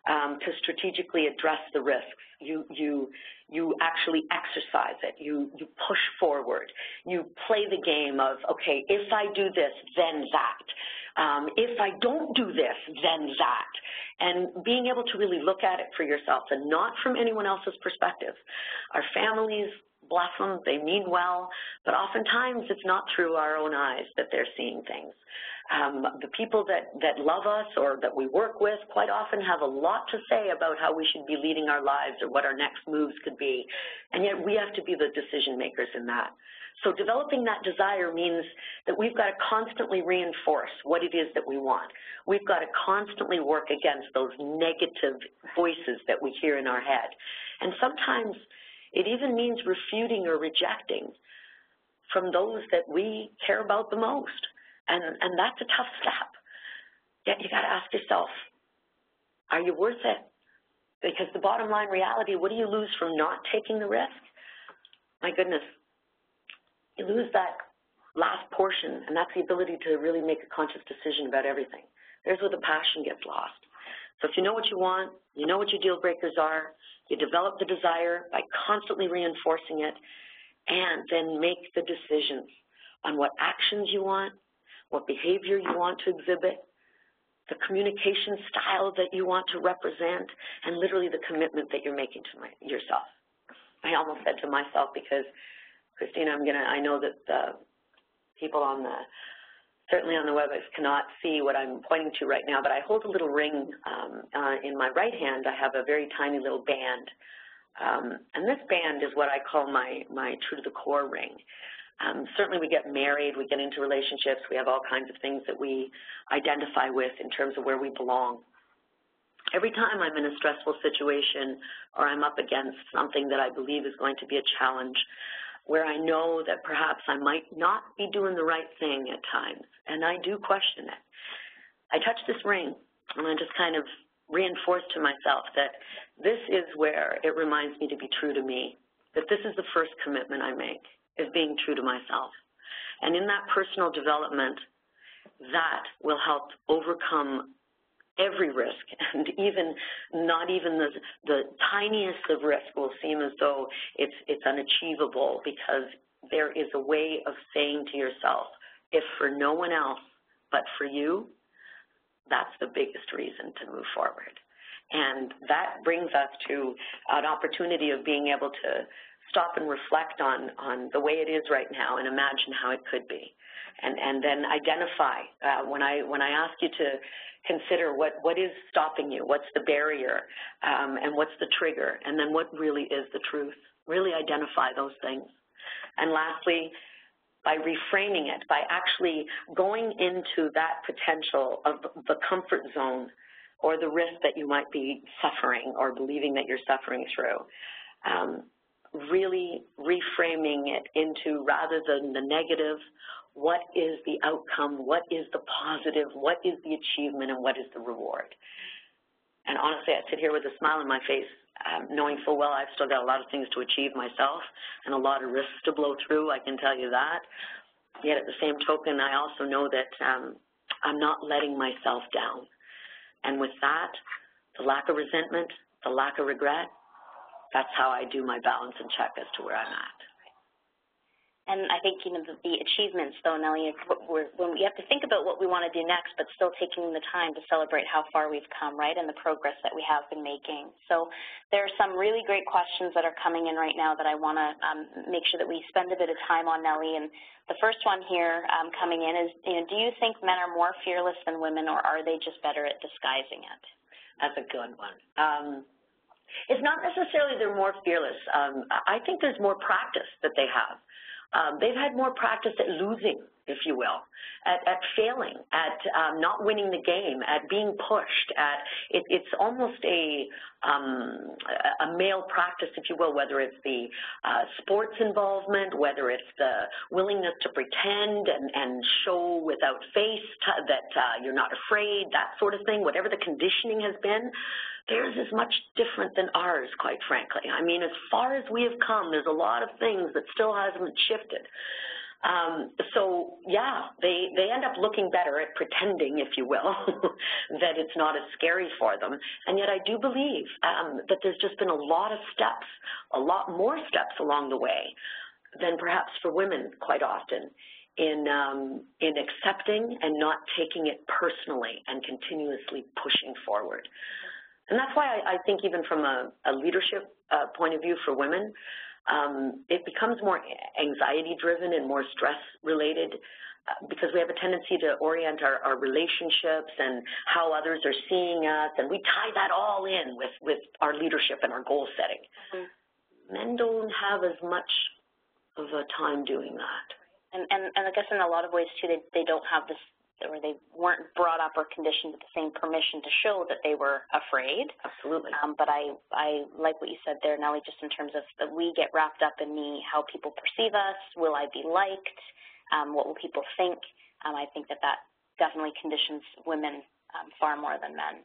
to strategically address the risks. You actually exercise it. You push forward. You play the game of, okay, if I do this, then that. If I don't do this, then that. And being able to really look at it for yourself and not from anyone else's perspective. Our families, bless them, they mean well, but oftentimes it's not through our own eyes that they're seeing things. The people that love us or that we work with quite often have a lot to say about how we should be leading our lives or what our next moves could be, and yet we have to be the decision makers in that. So developing that desire means that we've got to constantly reinforce what it is that we want. We've got to constantly work against those negative voices that we hear in our head. And sometimes it even means refuting or rejecting from those that we care about the most. And that's a tough step. Yet you got to ask yourself, are you worth it? Because the bottom line reality, what do you lose from not taking the risk? My goodness. You lose that last portion, and that's the ability to really make a conscious decision about everything. There's where the passion gets lost. So if you know what you want, you know what your deal breakers are, you develop the desire by constantly reinforcing it, and then make the decisions on what actions you want, what behavior you want to exhibit, the communication style that you want to represent, and literally the commitment that you're making to yourself. I almost said to myself because Christina, I know that the people certainly on the WebEx cannot see what I'm pointing to right now, but I hold a little ring in my right hand. I have a very tiny little band, and this band is what I call my true to the core ring. Certainly we get married, we get into relationships, we have all kinds of things that we identify with in terms of where we belong. Every time I'm in a stressful situation or I'm up against something that I believe is going to be a challenge, where I know that perhaps I might not be doing the right thing at times, and I do question it. I touch this ring, and I just kind of reinforce to myself that this is where it reminds me to be true to me, that this is the first commitment I make, is being true to myself. And in that personal development, that will help overcome every risk, and not even the tiniest of risk will seem as though it's unachievable, because there is a way of saying to yourself, if for no one else but for you, that's the biggest reason to move forward. And that brings us to an opportunity of being able to stop and reflect on the way it is right now and imagine how it could be. And then identify, when I ask you to consider what is stopping you, what's the barrier, and what's the trigger, and then what really is the truth. Really identify those things. And lastly, by reframing it, by actually going into that potential of the comfort zone or the risk that you might be suffering or believing that you're suffering through, really reframing it into, rather than the negative, what is the outcome, what is the positive, what is the achievement, and what is the reward. And honestly, I sit here with a smile on my face, knowing full well I've still got a lot of things to achieve myself and a lot of risks to blow through, I can tell you that. Yet at the same token, I also know that I'm not letting myself down. And with that, the lack of resentment, the lack of regret, that's how I do my balance and check as to where I'm at. And I think, the achievements, though, Nelly, when we have to think about what we want to do next, but still taking the time to celebrate how far we've come, right, and the progress that we have been making. So there are some really great questions that are coming in right now that I want to make sure that we spend a bit of time on, Nelly. And the first one here coming in is, do you think men are more fearless than women, or are they just better at disguising it? That's a good one. It's not necessarily they're more fearless. I think there's more practice that they have. They've had more practice at losing, if you will, at failing, at not winning the game, at being pushed, it's almost a male practice, if you will, whether it's the sports involvement, whether it's the willingness to pretend and show without face that you're not afraid, that sort of thing, whatever the conditioning has been. Theirs is much different than ours, quite frankly. I mean, as far as we have come, there's a lot of things that still hasn't shifted. So, yeah, they end up looking better at pretending, if you will, that it's not as scary for them. And yet I do believe that there's just been a lot of steps, a lot more steps along the way than perhaps for women quite often in accepting and not taking it personally and continuously pushing forward. And that's why I think even from a leadership point of view for women, it becomes more anxiety-driven and more stress-related because we have a tendency to orient our relationships and how others are seeing us, and we tie that all in with our leadership and our goal setting. Men don't have as much of a time doing that. And I guess in a lot of ways, too, they don't have this, or they weren't brought up or conditioned with the same permission to show that they were afraid. Absolutely. But I like what you said there, Nelly, just in terms of that we get wrapped up in how people perceive us, will I be liked, what will people think. I think that definitely conditions women far more than men.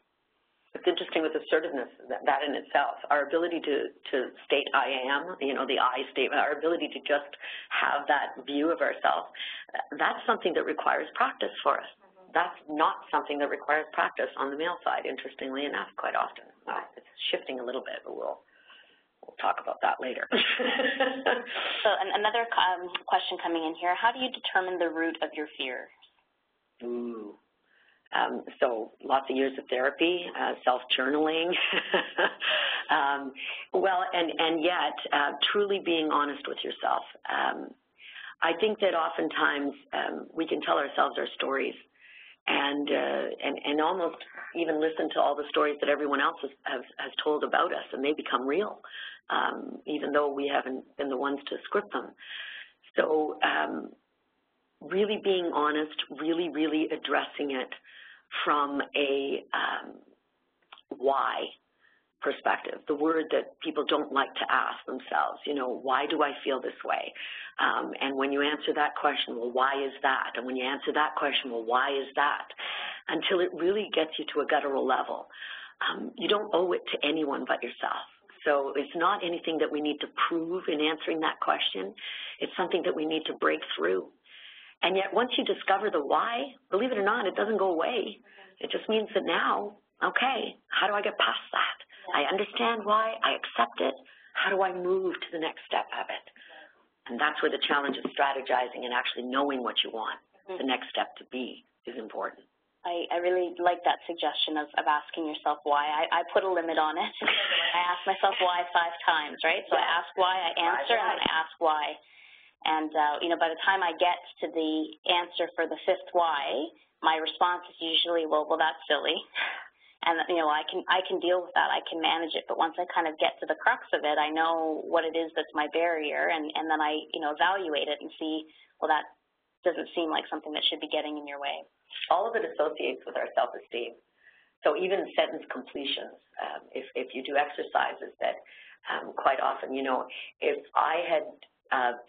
It's interesting with assertiveness, that in itself, our ability to state I am, the I statement, our ability to just have that view of ourselves, that's something that requires practice for us. That's not something that requires practice on the male side, interestingly enough, quite often. Well, it's shifting a little bit, but we'll talk about that later. So another question coming in here, how do you determine the root of your fear? Ooh. So lots of years of therapy, self-journaling, and yet truly being honest with yourself. I think that oftentimes we can tell ourselves our stories and almost even listen to all the stories that everyone else has told about us, and they become real, even though we haven't been the ones to script them. So really being honest, really addressing it from a why perspective, the word that people don't like to ask themselves, why do I feel this way? And when you answer that question, well, why is that? And when you answer that question, well, why is that? Until it really gets you to a guttural level. You don't owe it to anyone but yourself. So it's not anything that we need to prove in answering that question. It's something that we need to break through. And yet once you discover the why, believe it or not, it doesn't go away. It just means that now, okay, how do I get past that? I understand why, I accept it. How do I move to the next step of it? And that's where the challenge of strategizing and actually knowing what you want, the next step to be, is important. I really like that suggestion of asking yourself why. I put a limit on it. I ask myself why 5 times, right? So I ask why, I answer, and then I ask why. And, by the time I get to the answer for the 5th why, my response is usually, well, that's silly. And, I can deal with that. I can manage it. But once I kind of get to the crux of it, I know what it is that's my barrier, and then I, evaluate it and see, well, that doesn't seem like something that should be getting in your way. All of it associates with our self-esteem. So even sentence completions, if you do exercises that quite often, if I had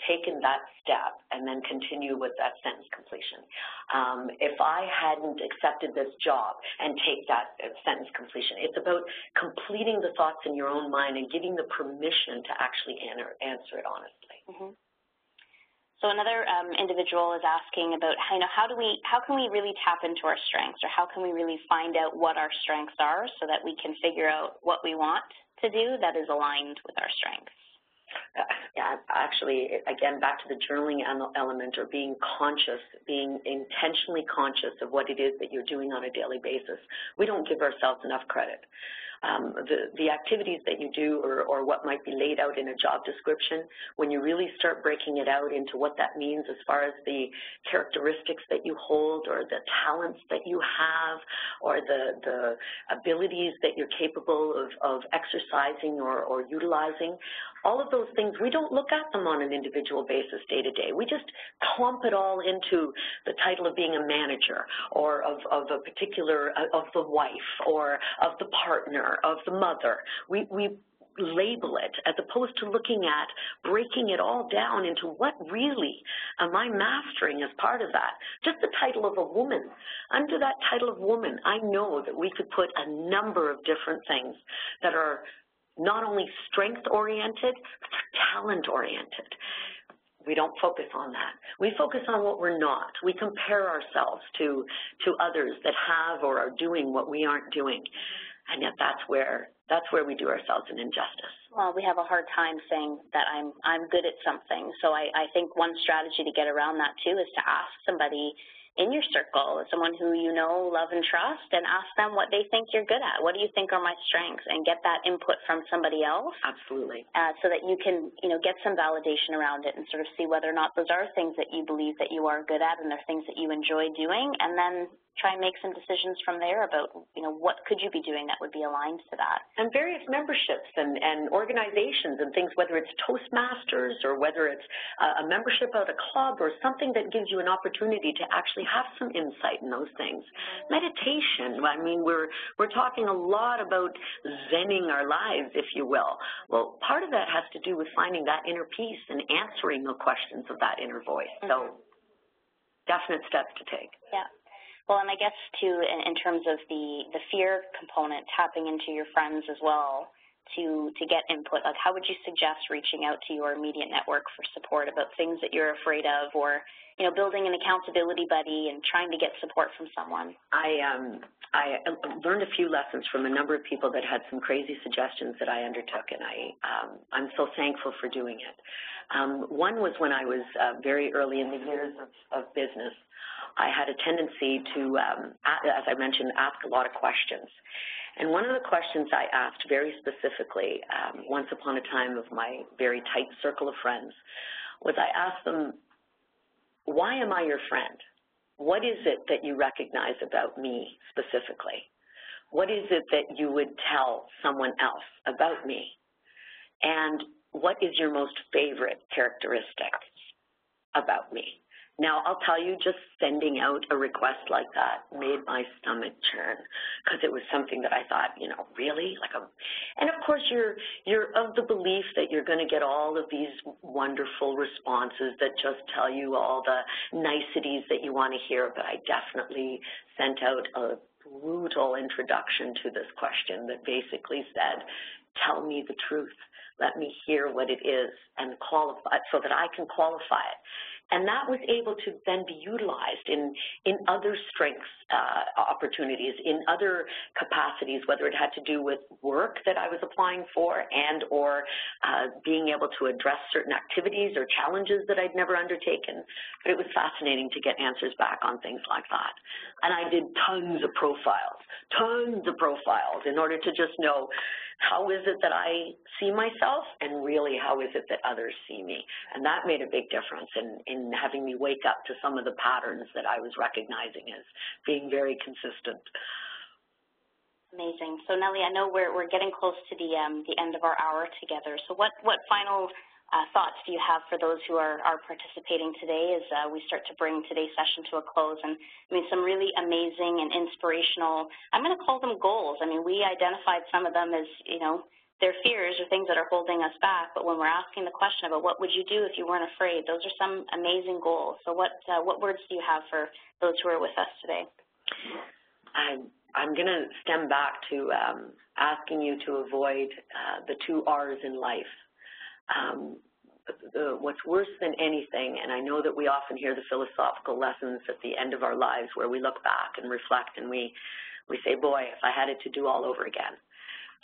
taken that step and then continue with that sentence completion. If I hadn't accepted this job and take that sentence completion, it's about completing the thoughts in your own mind and getting the permission to actually answer it honestly. So another individual is asking about how can we really tap into our strengths, or how can we really find out what our strengths are so that we can figure out what we want to do that is aligned with our strengths? Yeah, actually, again, back to the journaling element, or being conscious, being intentionally conscious of what it is that you're doing on a daily basis. We don't give ourselves enough credit. The activities that you do, or what might be laid out in a job description, when you really start breaking it out into what that means as far as the characteristics that you hold, or the talents that you have, or the abilities that you're capable of exercising or utilizing, all of those things, we don't look at them on an individual basis day to day. We just clump it all into the title of being a manager, or of a particular, of the wife, or of the partner, of the mother. We label it, as opposed to looking at breaking it all down into what really am I mastering as part of that. Just the title of a woman. Under that title of woman, I know that we could put a number of different things that are not only strength-oriented, but they're talent-oriented. We don't focus on that. We focus on what we're not. We compare ourselves to others that have or are doing what we aren't doing. And yet that's where we do ourselves an injustice. Well, we have a hard time saying that I'm good at something. So I think one strategy to get around that, too, is to ask somebody, in your circle, someone who you know, love, and trust, and ask them what they think you're good at. What do you think are my strengths? And get that input from somebody else. Absolutely. So that you can, get some validation around it and sort of see whether or not those are things that you believe that you are good at and they're things that you enjoy doing, and then try and make some decisions from there about, what could you be doing that would be aligned to that. And various memberships and organizations and things, whether it's Toastmasters or whether it's a membership at a club or something that gives you an opportunity to actually have some insight in those things. Meditation, I mean, we're talking a lot about zenning our lives, if you will. Well, part of that has to do with finding that inner peace and answering the questions of that inner voice. So definite steps to take. Yeah. Well, and I guess, too, in terms of the fear component, tapping into your friends as well to get input, like how would you suggest reaching out to your immediate network for support about things that you're afraid of, or, building an accountability buddy and trying to get support from someone? I learned a few lessons from a number of people that had some crazy suggestions that I undertook, and I'm so thankful for doing it. One was when I was very early in the years of business. I had a tendency to, as I mentioned, ask a lot of questions. And one of the questions I asked very specifically, once upon a time of my very tight circle of friends, was I asked them, why am I your friend? What is it that you recognize about me specifically? What is it that you would tell someone else about me? And what is your most favorite characteristic about me? Now, I'll tell you, just sending out a request like that made my stomach churn, because it was something that I thought, really? And of course, you're of the belief that you're going to get all of these wonderful responses that just tell you all the niceties that you want to hear, but I definitely sent out a brutal introduction to this question that basically said, tell me the truth. Let me hear what it is and qualify so that I can qualify it. And that was able to then be utilized in other strengths opportunities, in other capacities, whether it had to do with work that I was applying for and or being able to address certain activities or challenges that I'd never undertaken. But it was fascinating to get answers back on things like that. And I did tons of profiles in order to just know, how is it that I see myself, and really how is it that others see me? And that made a big difference in having me wake up to some of the patterns that I was recognizing as being very consistent. Amazing. So, Nelly, I know we're getting close to the end of our hour together. So what final thoughts do you have for those who are participating today as we start to bring today's session to a close? And some really amazing and inspirational, I'm going to call them goals. We identified some of them as, their fears or things that are holding us back, but when we're asking the question about what would you do if you weren't afraid, those are some amazing goals. So what words do you have for those who are with us today? I'm going to stem back to asking you to avoid the 2 R's in life. What's worse than anything, and I know that we often hear the philosophical lessons at the end of our lives where we look back and reflect and we say, boy, if I had it to do all over again.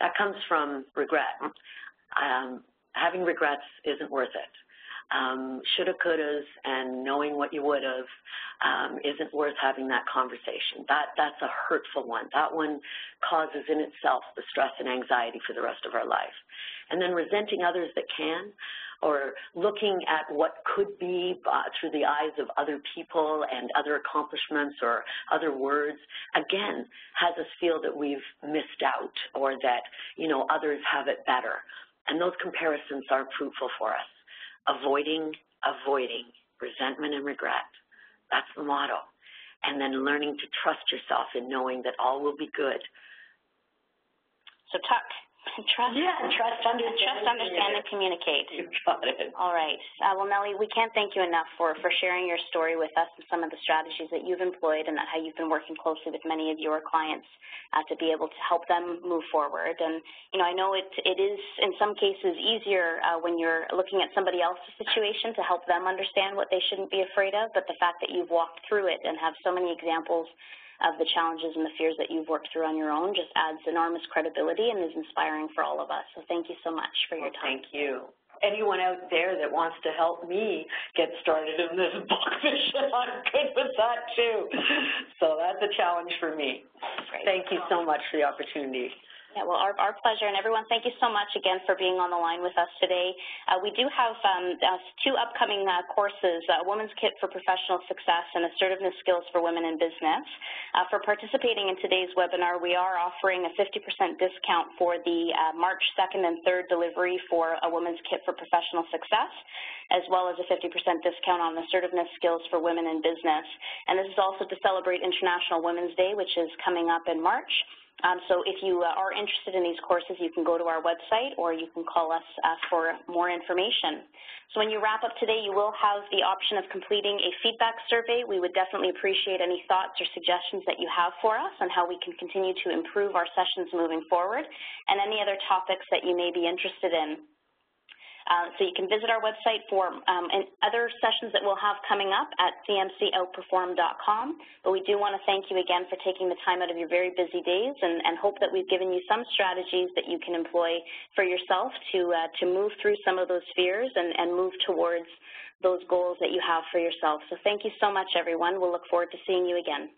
That comes from regret. Having regrets isn't worth it. Shoulda, couldas, and knowing what you would have isn't worth having that conversation. That's a hurtful one. That one causes in itself the stress and anxiety for the rest of our life. And then resenting others that can, or looking at what could be through the eyes of other people and other accomplishments or other words, again, has us feel that we've missed out or that, others have it better. And those comparisons aren't fruitful for us. Avoiding resentment and regret. That's the motto. And then learning to trust yourself in knowing that all will be good. So talk. Trust, understand, and communicate. You got it. All right. Well, Nelly, we can't thank you enough for sharing your story with us and some of the strategies that you've employed and how you've been working closely with many of your clients to be able to help them move forward. And, I know it is, in some cases, easier when you're looking at somebody else's situation to help them understand what they shouldn't be afraid of, but the fact that you've walked through it and have so many examples of the challenges and the fears that you've worked through on your own just adds enormous credibility and is inspiring for all of us. So thank you so much for your time. Thank you. anyone out there that wants to help me get started in this book mission, I'm good with that too. So that's a challenge for me. Great. Thank you so much for the opportunity. Yeah, well, our pleasure. And everyone, thank you so much again for being on the line with us today. We do have 2 upcoming courses, Women's Kit for Professional Success and Assertiveness Skills for Women in Business. For participating in today's webinar, we are offering a 50% discount for the March 2nd and 3rd delivery for a Women's Kit for Professional Success, as well as a 50% discount on Assertiveness Skills for Women in Business. And this is also to celebrate International Women's Day, which is coming up in March. So if you are interested in these courses, you can go to our website or you can call us for more information. So when you wrap up today, you will have the option of completing a feedback survey. We would definitely appreciate any thoughts or suggestions that you have for us on how we can continue to improve our sessions moving forward, and any other topics that you may be interested in. So you can visit our website for other sessions that we'll have coming up at cmcoutperform.com. But we do want to thank you again for taking the time out of your very busy days, and hope that we've given you some strategies that you can employ for yourself to move through some of those fears and move towards those goals that you have for yourself. So thank you so much, everyone. We'll look forward to seeing you again.